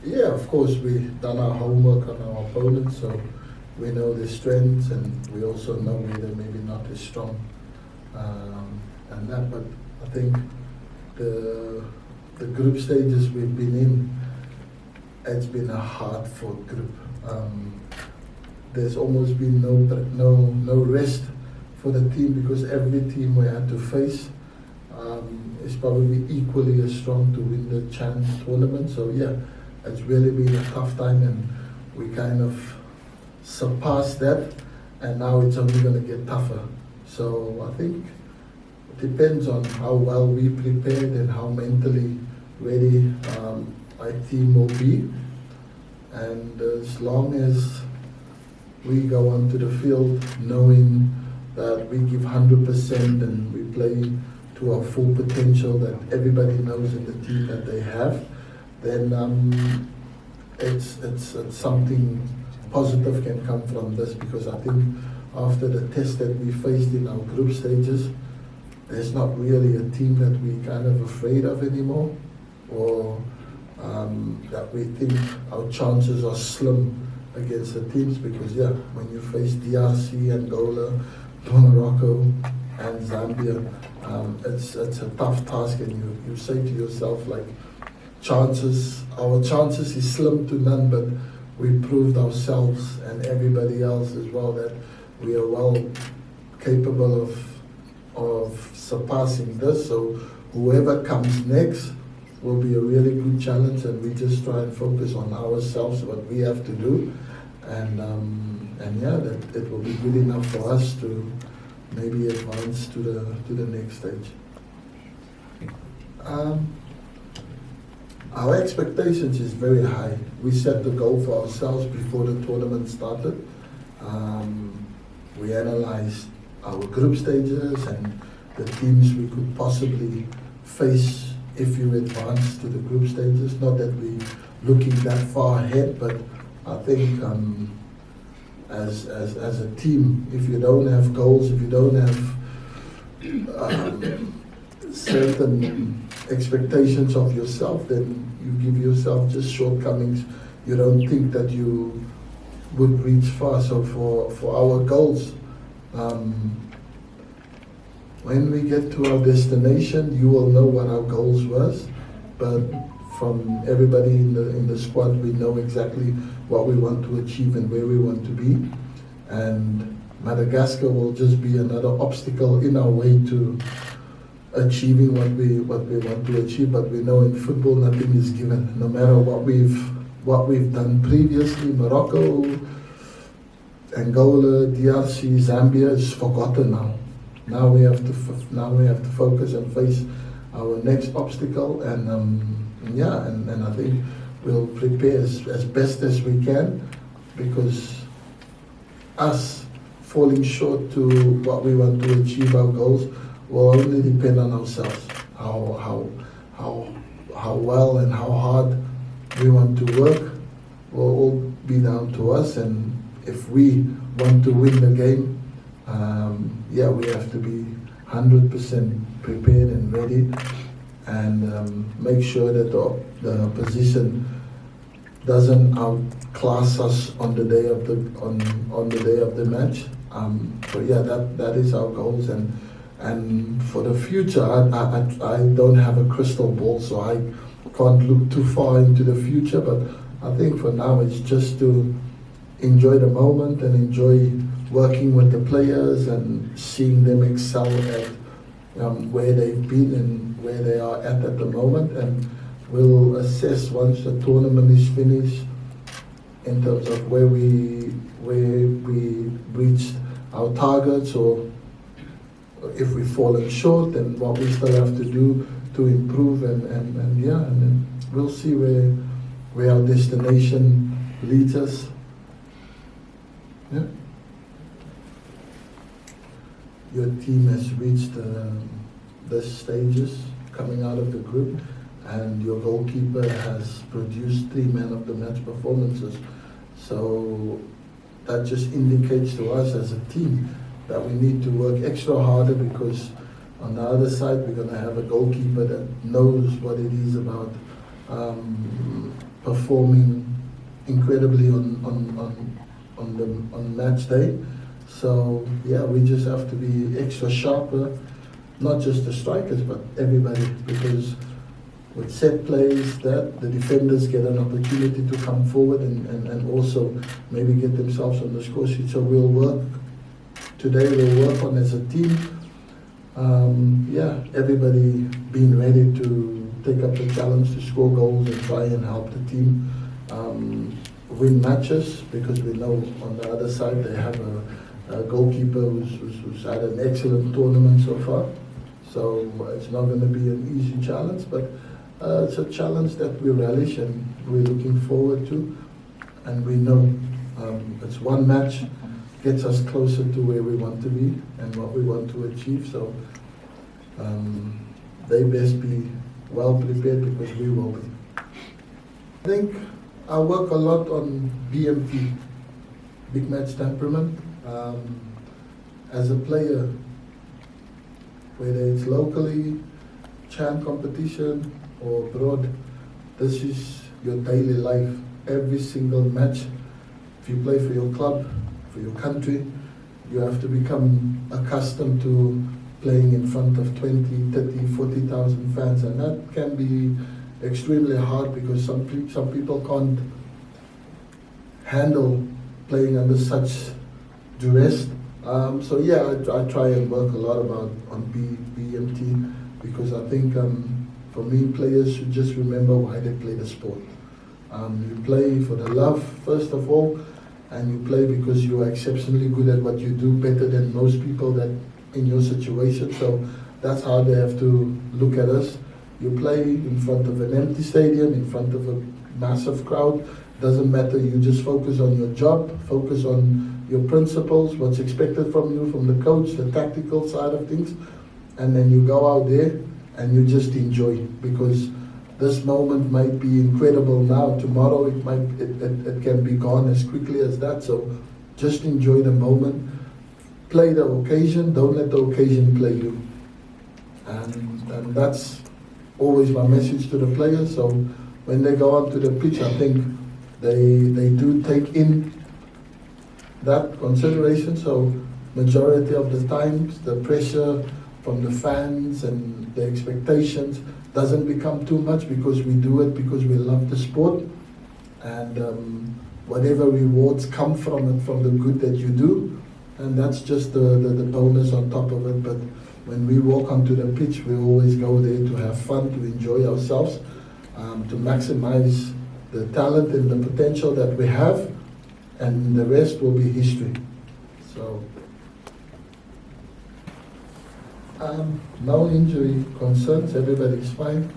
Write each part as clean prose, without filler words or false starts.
Yeah, of course, we've done our homework on our opponents, so we know their strengths, and we also know where they're maybe not as strong. And that, but I think the group stages we've been in, it's been a hard-fought group. There's almost been no rest for the team, because every team we had to face is probably equally as strong to win the Chance tournament. So yeah, it's really been a tough time, and we kind of surpassed that, and now it's only going to get tougher. So I think it depends on how well we prepared and how mentally ready our team will be. And as long as we go onto the field knowing that we give 100% and we play to our full potential that everybody knows in the team that they have, then it's something positive can come from this, because I think after the test that we faced in our group stages, there's not really a team that we're kind of afraid of anymore, or that we think our chances are slim against the teams, because yeah, when you face DRC, Angola, Morocco and Zambia, it's a tough task, and you say to yourself, like, our chances is slim to none, but we proved ourselves and everybody else as well that we are well capable of surpassing this. So whoever comes next will be a really good challenge, and we just try and focus on ourselves, what we have to do, and yeah, that it will be good enough for us to maybe advance to the next stage. Our expectations is very high. We set the goal for ourselves before the tournament started. We analyzed our group stages and the teams we could possibly face if you advance to the group stages. Not that we're looking that far ahead, but I think as a team, if you don't have goals, if you don't have certain expectations of yourself, then you give yourself just shortcomings. You don't think that you would reach far. So for our goals, when we get to our destination, you will know what our goals was. But from everybody in the squad, we know exactly what we want to achieve and where we want to be. And Madagascar will just be another obstacle in our way to achieving what we want to achieve. But we know in football nothing is given. No matter what we've done previously, Morocco, Angola, DRC, Zambia is forgotten now. Now we have to focus and face our next obstacle, and I think we'll prepare as best as we can, because us falling short to what we want to achieve, our goals, will only depend on ourselves. How well and how hard we want to work will all be down to us. And if we want to win the game, we have to be 100% prepared and ready, and make sure that the opposition doesn't outclass us on the day of the match. But yeah, that is our goals, and for the future, I don't have a crystal ball, so I can't look too far into the future. But I think for now it's just to enjoy the moment and enjoy working with the players and seeing them excel at where they've been and where they are at the moment. And we'll assess once the tournament is finished in terms of where we reached our targets, or if we've fallen short, and what we still have to do to improve, and then we'll see where our destination leads us. Yeah. Your team has reached the stages coming out of the group, and your goalkeeper has produced 3 man of the match performances. So that just indicates to us as a team that we need to work extra harder, because on the other side we're going to have a goalkeeper that knows what it is about performing incredibly on match day. So yeah, we just have to be extra sharper, not just the strikers but everybody, because with set plays that the defenders get an opportunity to come forward and also maybe get themselves on the score sheet. So we'll work on as a team. Yeah, everybody being ready to take up the challenge to score goals and try and help the team win matches, because we know on the other side they have a goalkeeper who's had an excellent tournament so far. So it's not going to be an easy challenge, but it's a challenge that we relish and we're looking forward to. And we know it's one match, gets us closer to where we want to be and what we want to achieve. So they best be well prepared, because we will be. I think I work a lot on BMT, big match temperament. As a player, whether it's locally, CHAN competition or abroad, this is your daily life. Every single match, if you play for your club, for your country, you have to become accustomed to playing in front of 20, 30, 40,000 fans, and that can be extremely hard because some people can't handle playing under such duress. So yeah, I try and work a lot on BMT, because I think for me, players should just remember why they play the sport. You play for the love, first of all, and you play because you are exceptionally good at what you do, better than most people that in your situation. So that's how they have to look at us. You play in front of an empty stadium, in front of a massive crowd. Doesn't matter, you just focus on your job, focus on your principles, what's expected from you, from the coach, the tactical side of things, and then you go out there and you just enjoy, because this moment might be incredible now, tomorrow it can be gone as quickly as that. So just enjoy the moment, play the occasion, don't let the occasion play you. And that's always my message to the players. So when they go onto the pitch, I think they do take in that consideration. So majority of the times the pressure from the fans and the expectations doesn't become too much, because we do it because we love the sport, and whatever rewards come from it, from the good that you do, and that's just the bonus on top of it. But when we walk onto the pitch, we always go there to have fun, to enjoy ourselves, to maximize the talent and the potential that we have, and the rest will be history. So no injury concerns, everybody's fine.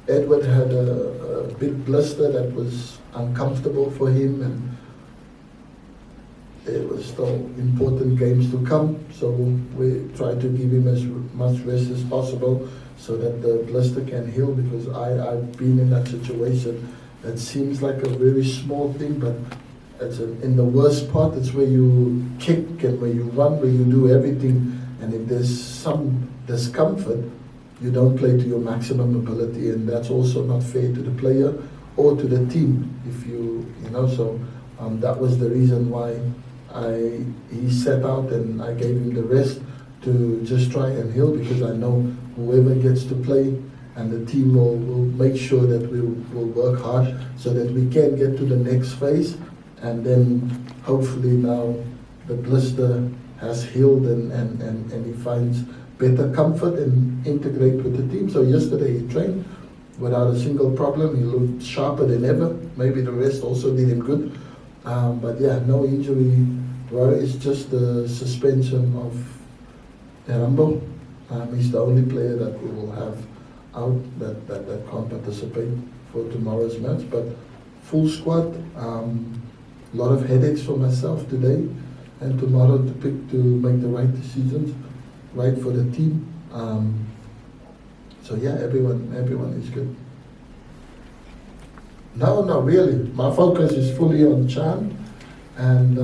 Edward had a big blister that was uncomfortable for him, and there were still important games to come, so we try to give him as much rest as possible so that the blister can heal, because I've been in that situation. It seems like a very small thing, but it's in the worst part, it's where you kick and where you run, where you do everything, and if there's some discomfort, you don't play to your maximum ability, and that's also not fair to the player or to the team. If you know, so that was the reason why he sat out and I gave him the rest to just try and heal, because I know whoever gets to play and the team will make sure that we will work hard so that we can get to the next phase, and then hopefully now the blister has healed and he finds better comfort and integrate with the team. So yesterday he trained without a single problem. He looked sharper than ever. Maybe the rest also did him good. But yeah, no injury. Well, it's just the suspension of Rambo. He's the only player that we will have out that can't participate for tomorrow's match. But full squad, lot of headaches for myself today and tomorrow to make the right decisions, right for the team. So yeah, everyone is good. No, really. My focus is fully on CHAN, and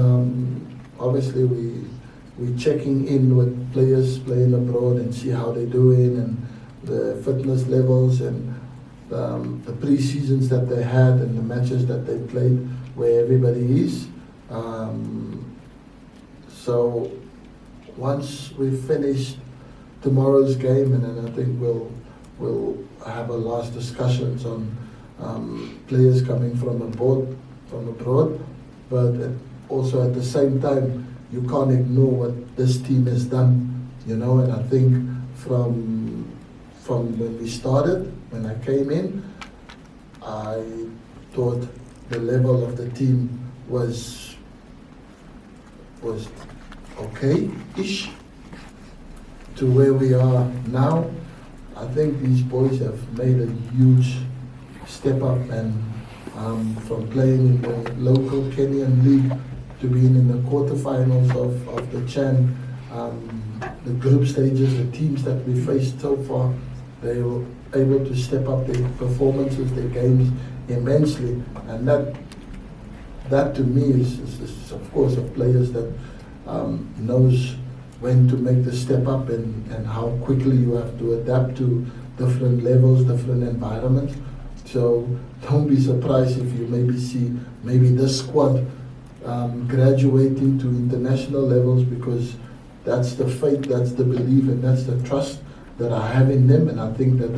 obviously we're checking in with players playing abroad and see how they're doing and the fitness levels, and the pre-seasons that they had and the matches that they played, where everybody is. So once we've finished tomorrow's game, and then I think we'll have a last discussions on players coming from abroad, but also at the same time, you can't ignore what this team has done, you know. And I think from when we started, when I came in, I thought the level of the team was okay-ish to where we are now. I think these boys have made a huge step up, and from playing in the local Kenyan league to being in the quarterfinals of the CHAN, the group stages, the teams that we faced so far, they were able to step up their performances, their games immensely, and that to me is of course of players that knows when to make the step up and how quickly you have to adapt to different levels, different environments. So don't be surprised if you maybe see this squad graduating to international levels, because that's the faith, that's the belief, and that's the trust that I have in them. And I think that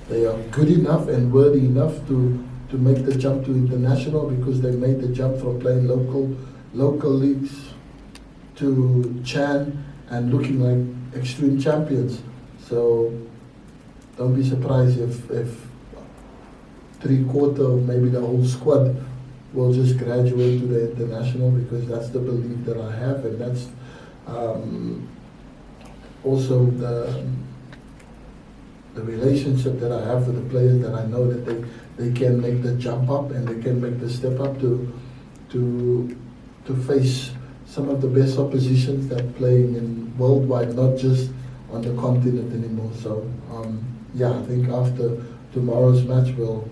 they are good enough and worthy enough to make the jump to international, because they made the jump from playing local leagues to CHAN and looking like extreme champions. So don't be surprised if 3/4 of maybe the whole squad will just graduate to the international, because that's the belief that I have, and that's also the relationship that I have with the players, that I know that they can make the jump up and they can make the step up to face some of the best oppositions that playing in worldwide, not just on the continent anymore. So yeah, I think after tomorrow's match we'll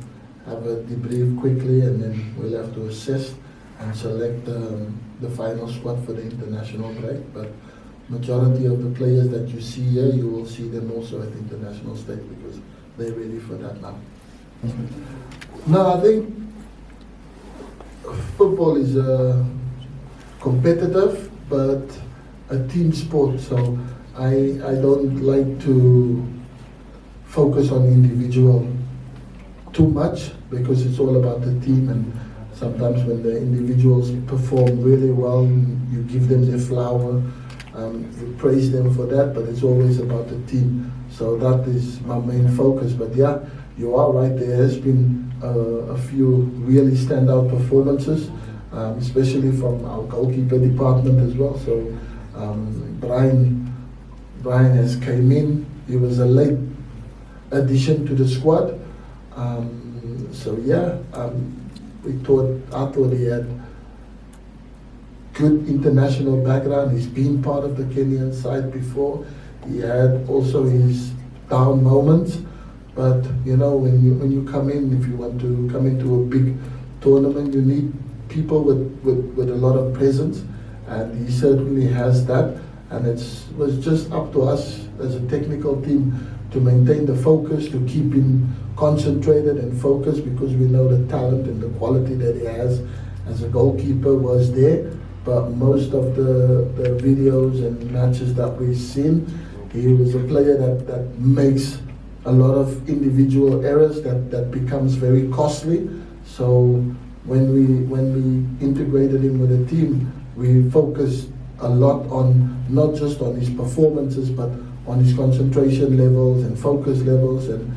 have a debrief quickly, and then we'll have to assess and select the final squad for the international break. But majority of the players that you see here, you will see them also at the international stage, because they're ready for that now. Now, I think football is competitive, but a team sport. So I don't like to focus on individual too much, because it's all about the team. And sometimes when the individuals perform really well, you give them their flower, you praise them for that, but it's always about the team. So that is my main focus. But yeah, you are right, there has been a few really standout performances, especially from our goalkeeper department as well. So Brian has came in, he was a late addition to the squad. So yeah, I thought he had good international background. He's been part of the Kenyan side before. He had also his down moments, but you know, when you come in, if you want to come into a big tournament, you need people with a lot of presence, and he certainly has that. And it was just up to us as a technical team to maintain the focus, to keep him concentrated and focused, because we know the talent and the quality that he has as a goalkeeper was there. But most of the videos and matches that we've seen, he was a player that makes a lot of individual errors that becomes very costly. So when we integrated him with the team, we focused a lot on not just on his performances, but on his concentration levels and focus levels, and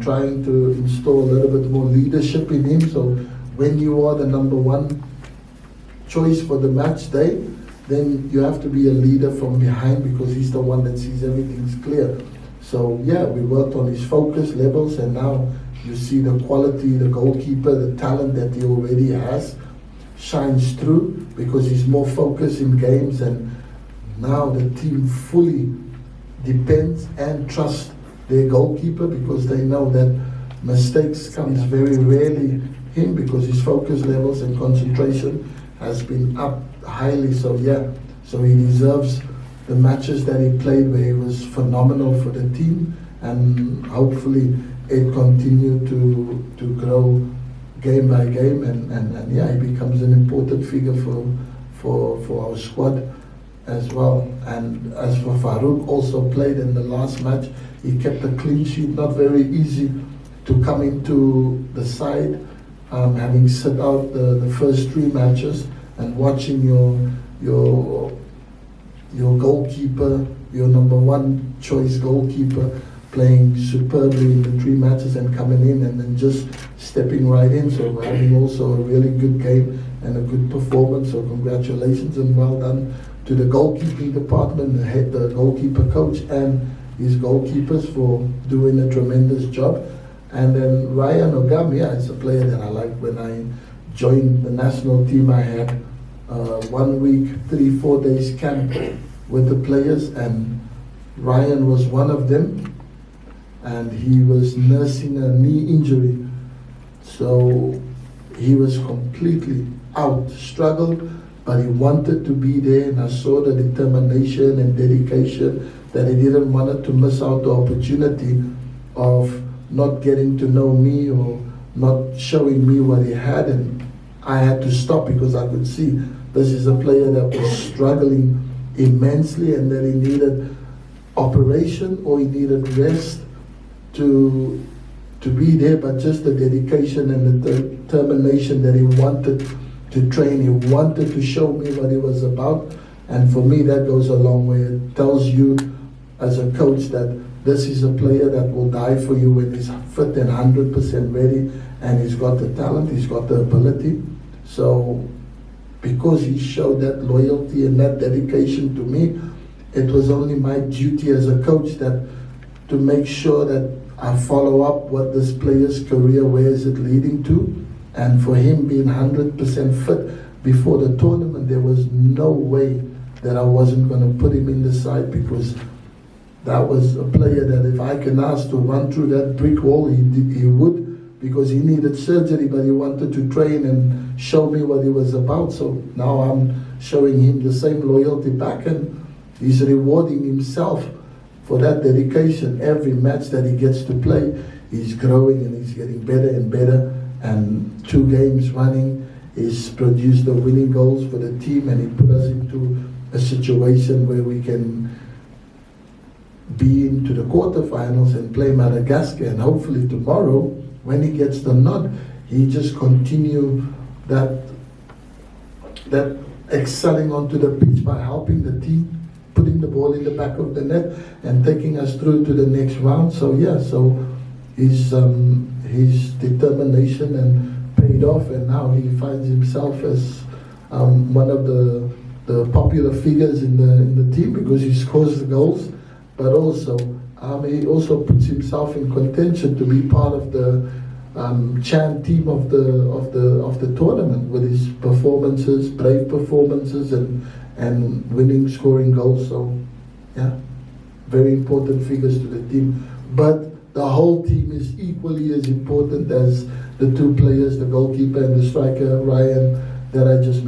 trying to install a little bit more leadership in him. So when you are the number one choice for the match day, then you have to be a leader from behind, because he's the one that sees everything's clear. So yeah, we worked on his focus levels, and now you see the quality, the goalkeeper, the talent that he already has shines through, because he's more focused in games, and now the team fully depends and trusts their goalkeeper, because they know that mistakes comes very rarely him, because his focus levels and concentration has been up highly. So yeah, so he deserves the matches that he played, where he was phenomenal for the team, and hopefully it continued to grow game by game, and yeah, he becomes an important figure for our squad as well. And as for Farouk, also played in the last match. He kept a clean sheet, not very easy to come into the side, having sit out the first 3 matches, and watching your goalkeeper, your number 1 choice goalkeeper, playing superbly in the 3 matches and coming in and then just stepping right in. So having also a really good game and a good performance. So congratulations and well done to the goalkeeping department, the goalkeeper coach and his goalkeepers for doing a tremendous job. And then Ryan Ogam, yeah, it's a player that I like. When I joined the national team, I had 1 week, 3-4 days camp with the players, and Ryan was one of them, and he was nursing a knee injury. So he was completely out, struggled, but he wanted to be there, and I saw the determination and dedication that he didn't want to miss out the opportunity of not getting to know me or not showing me what he had, and I had to stop because I could see this is a player that was struggling immensely and that he needed operation or he needed rest to be there, but just the dedication and the determination that he wanted to train, he wanted to show me what he was about. And for me, that goes a long way. It tells you as a coach that this is a player that will die for you when he's fit and 100% ready, and he's got the talent, he's got the ability. So because he showed that loyalty and that dedication to me, it was only my duty as a coach that to make sure that I follow up what this player's career, where is it leading to. And for him being 100% fit before the tournament, there was no way that I wasn't going to put him in the side, because that was a player that if I can ask to run through that brick wall, he would, because he needed surgery, but he wanted to train and show me what he was about. So now I'm showing him the same loyalty back, and he's rewarding himself for that dedication. Every match that he gets to play, he's growing and he's getting better and better. And 2 games running, he's produced the winning goals for the team, and he put us into a situation where we can be into the quarterfinals and play Madagascar. And hopefully tomorrow, when he gets the nod, he just continue that excelling onto the pitch by helping the team, putting the ball in the back of the net and taking us through to the next round. So yeah, so his determination and paid off, and now he finds himself as one of the popular figures in the team, because he scores the goals, but also he also puts himself in contention to be part of the Chan team of the tournament with his performances, brave performances, and winning, scoring goals. So yeah, very important figures to the team. But the whole team is equally as important as the 2 players, the goalkeeper and the striker, Ryan, that I just mentioned.